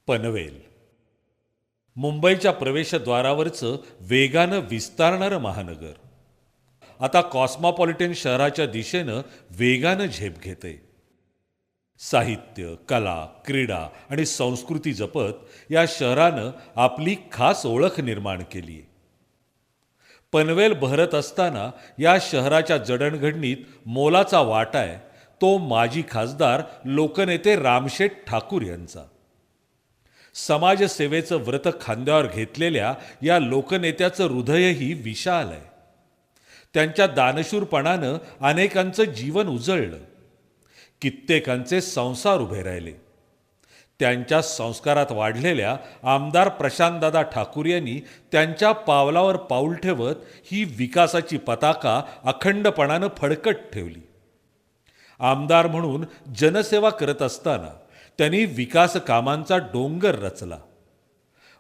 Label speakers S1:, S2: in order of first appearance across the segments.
S1: पनवेल मुंबईच्या प्रवेशद्वारावरचं वेगानं विस्तारणारं महानगर आता कॉस्मॉपॉलिटन शहराच्या दिशेनं वेगानं झेप घेते. साहित्य, कला, क्रीडा आणि संस्कृती जपत या शहरानं आपली खास ओळख निर्माण केली आहे. पनवेल बहरत असताना या शहराच्या जडणघडणीत मोलाचा वाटा आहे तो माजी खासदार लोकनेते रामशेठ ठाकूर यांचा. समाजसेवेचं व्रत खांद्यावर घेतलेल्या या लोकनेत्याचं हृदयही विशाल आहे. त्यांच्या दानशूरपणानं अनेकांचं जीवन उजळलं, कित्येकांचे संसार उभे राहिले. त्यांच्या संस्कारात वाढलेल्या आमदार प्रशांतदादा ठाकूर यांनी त्यांच्या पावलावर पाऊल ठेवत ही विकासाची पताका अखंडपणानं फडकत ठेवली. आमदार म्हणून जनसेवा करत असताना त्यांनी विकास कामांचा डोंगर रचला.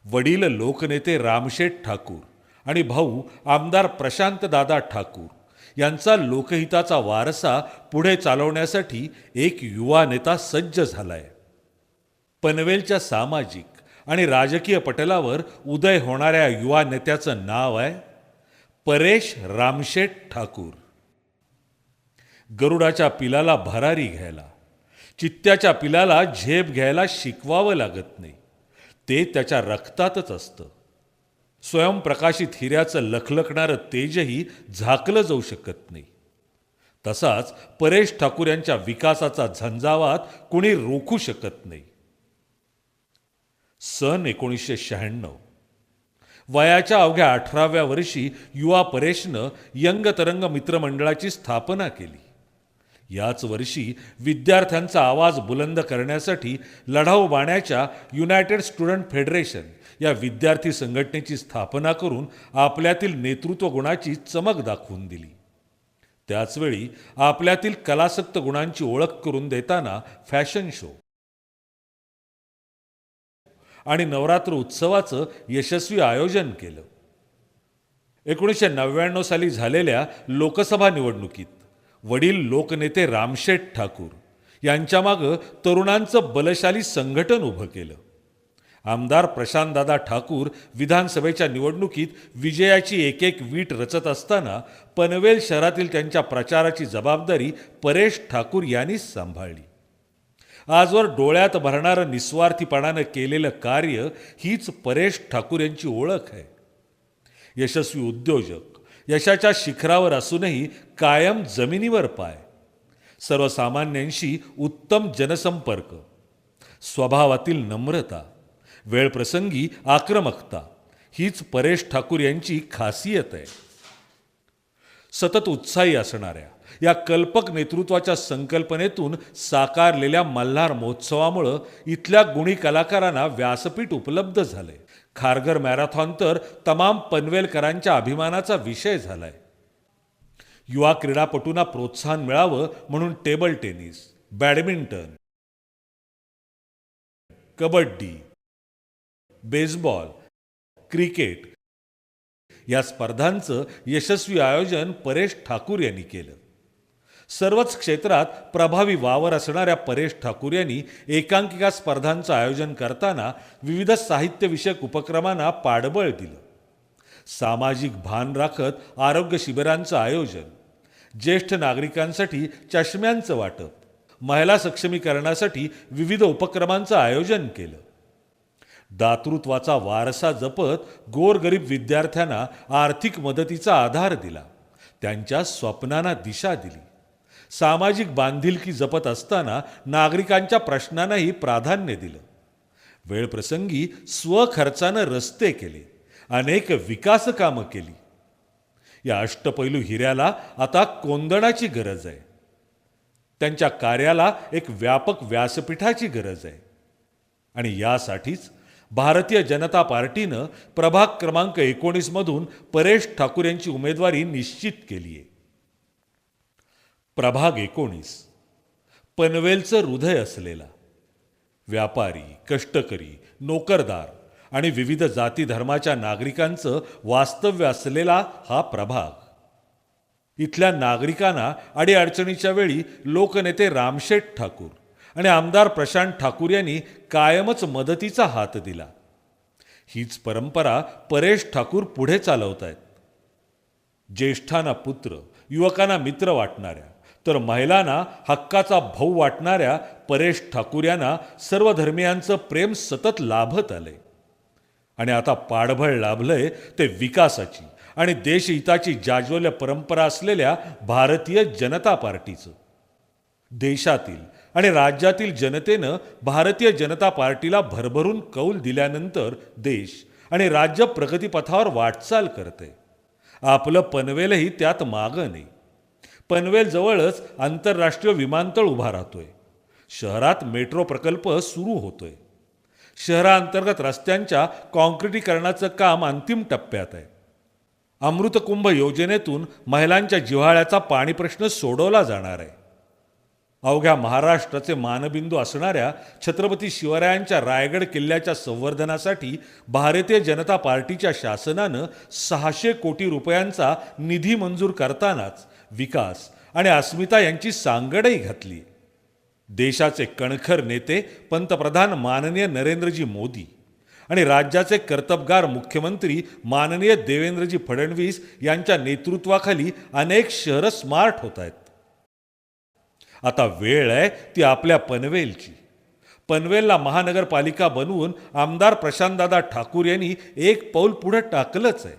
S1: वडील लोकनेते रामशेठ ठाकूर आणि भाऊ आमदार प्रशांतदादा ठाकूर यांचा लोकहिताचा वारसा पुढे चालवण्यासाठी एक युवा नेता सज्ज झालाय. पनवेलच्या सामाजिक आणि राजकीय पटलावर उदय होणाऱ्या युवा नेत्याचं नाव आहे परेश रामशेठ ठाकूर. गरुडाच्या पिलाला भरारी घ्यायला, चित्त्याच्या पिलाला झेप घ्यायला शिकवावं लागत नाही, ते त्याच्या रक्तातच असतं. स्वयंप्रकाशित हिऱ्याचं लखलखणारं तेजही झाकलं जाऊ शकत नाही. तसाच परेश ठाकूर यांच्या विकासाचा झंझावात कुणी रोखू शकत नाही. सन 1996 वयाच्या अवघ्या 18व्या वर्षी युवा परेशनं यंग तरंग मित्रमंडळाची स्थापना केली. याच वर्षी विद्यार्थ्यांचा आवाज बुलंद करण्यासाठी लढाऊ बाण्याच्या युनायटेड स्टुडंट फेडरेशन या विद्यार्थी संघटनेची स्थापना करून आपल्यातील नेतृत्व गुणाची चमक दाखवून दिली. त्याचवेळी आपल्यातील कलासक्त गुणांची ओळख करून देताना फॅशन शो आणि नवरात्र उत्सवाचं यशस्वी आयोजन केलं. 1999 साली झालेल्या लोकसभा निवडणुकीत वडील लोकनेते रामशेठ ठाकूर यांच्यामागं तरुणांचं बलशाली संघटन उभं केलं. आमदार प्रशांतदादा ठाकूर विधानसभेच्या निवडणुकीत विजयाची एक एक वीट रचत असताना पनवेल शहरातील त्यांच्या प्रचाराची जबाबदारी परेश ठाकूर यांनीच सांभाळली. आजवर डोळ्यात भरणारं निस्वार्थीपणानं केलेलं कार्य हीच परेश ठाकूर यांची ओळख आहे. यशस्वी उद्योजक, यशाच्या शिखरावर असूनही कायम जमिनीवर पाय, सर्वसामान्यांशी उत्तम जनसंपर्क, स्वभावातील नम्रता, वेळप्रसंगी आक्रमकता हीच परेश ठाकूर यांची खासियत आहे. सतत उत्साही असणाऱ्या या कल्पक नेतृत्वाच्या संकल्पनेतून साकारलेल्या मल्हार महोत्सवामुळं इथल्या गुणी कलाकारांना व्यासपीठ उपलब्ध झालंय. खारघर मॅरेथॉन तर तमाम पनवेलकरांच्या अभिमानाचा विषय झालाय. युवा क्रीडापटूंना प्रोत्साहन मिळावं म्हणून table tennis, badminton, kabaddi, baseball, cricket या स्पर्धांचं यशस्वी आयोजन परेश ठाकूर यांनी केलं. सर्वच क्षेत्रात प्रभावी वावर असणाऱ्या परेश ठाकूर यांनी एकांकिका स्पर्धांचं आयोजन करताना विविध साहित्यविषयक उपक्रमांना पाठबळ दिलं. सामाजिक भान राखत आरोग्य शिबिरांचं आयोजन, ज्येष्ठ नागरिकांसाठी चष्म्यांचं वाटप, महिला सक्षमीकरणासाठी विविध उपक्रमांचं आयोजन केलं. दातृत्वाचा वारसा जपत गोरगरीब विद्यार्थ्यांना आर्थिक मदतीचा आधार दिला, त्यांच्या स्वप्नांना दिशा दिली. सामाजिक बांधिलकी जपत असताना नागरिकांच्या प्रश्नांनाही प्राधान्य दिलं. वेळप्रसंगी स्वखर्चानं रस्ते केले, अनेक विकास कामं केली. या अष्टपैलू हिऱ्याला आता कोंदणाची गरज आहे. त्यांच्या कार्याला एक व्यापक व्यासपीठाची गरज आहे. आणि यासाठीच भारतीय जनता पार्टीनं प्रभाग क्रमांक 19 मधून परेश ठाकूर यांची उमेदवारी निश्चित केली आहे. प्रभाग 19 पनवेलचं हृदय असलेला, व्यापारी, कष्टकरी, नोकरदार आणि विविध जाती धर्माच्या नागरिकांचं वास्तव्य असलेला हा प्रभाग. इथल्या नागरिकांना अडीअडचणीच्या वेळी लोकनेते रामशेठ ठाकूर आणि आमदार प्रशांत ठाकूर यांनी कायमच मदतीचा हात दिला. हीच परंपरा परेश ठाकूर पुढे चालवत आहेत. ज्येष्ठांना पुत्र, युवकांना मित्र वाटणाऱ्या तर महिलांना हक्काचा भाऊ वाटणाऱ्या परेश ठाकूर यांना सर्व धर्मियांचं प्रेम सतत लाभत आलंय. आणि आता पाठबळ लाभलंय ते विकासाची आणि देशहिताची जाज्वल्य परंपरा असलेल्या भारतीय जनता पार्टीचं. देशातील आणि राज्यातील जनतेनं भारतीय जनता पार्टीला भरभरून कौल दिल्यानंतर देश आणि राज्य प्रगतीपथावर वाटचाल करते. आपलं पनवेलही त्यात मागं नाही. पनवेल जवळच आंतरराष्ट्रीय विमानतळ उभा राहतोय. शहरात मेट्रो प्रकल्प सुरू होतोय. शहरांतर्गत रस्त्यांच्या काँक्रिटीकरणाचं काम अंतिम टप्प्यात आहे. अमृतकुंभ योजनेतून महिलांच्या जिव्हाळ्याचा पाणी प्रश्न सोडवला जाणार आहे. अवघ्या महाराष्ट्राचे मानबिंदू असणाऱ्या छत्रपती शिवरायांच्या रायगड किल्ल्याच्या संवर्धनासाठी भारतीय जनता पार्टीच्या शासनानं 600 कोटी रुपयांचा निधी मंजूर करतानाच विकास आणि अस्मिता यांची सांगडही घातली. देशाचे कणखर नेते पंतप्रधान माननीय नरेंद्रजी मोदी आणि राज्याचे कर्तबगार मुख्यमंत्री माननीय देवेंद्रजी फडणवीस यांच्या नेतृत्वाखाली अनेक शहरं स्मार्ट होत आहेत. आता वेळ आहे ती आपल्या पनवेलची. पनवेलला महानगरपालिका बनवून आमदार प्रशांतदादा ठाकूर यांनी एक पाऊल पुढे टाकलंच आहे.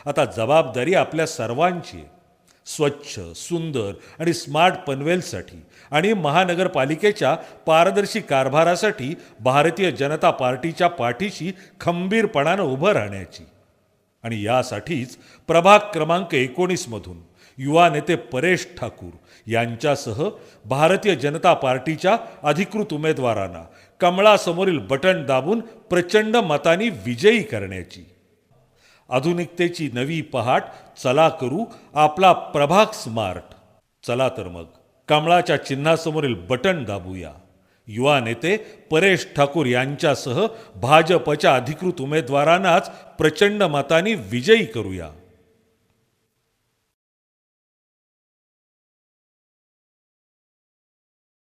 S1: आता जबाबदारी आपल्या सर्वांची आहे. स्वच्छ, सुंदर आणि स्मार्ट पनवेलसाठी आणि महानगरपालिकेच्या पारदर्शी कारभारासाठी भारतीय जनता पार्टीच्या पाठीशी खंबीरपणानं उभं राहण्याची. आणि यासाठीच प्रभाग क्रमांक 19 मधून युवा नेते परेश ठाकूर यांच्यासह भारतीय जनता पार्टीच्या अधिकृत उमेदवारांना कमळासमोरील बटन दाबून प्रचंड मतांनी विजयी करण्याची. आधुनिकतेची नवी पहाट चला करू आपला प्रभाग स्मार्ट. चला तर मग कमळाच्या चिन्हासमोरील बटन दाबूया. युवा नेते परेश ठाकूर यांच्यासह भाजपच्या अधिकृत उमेदवारांनाच प्रचंड मतांनी विजयी करूया.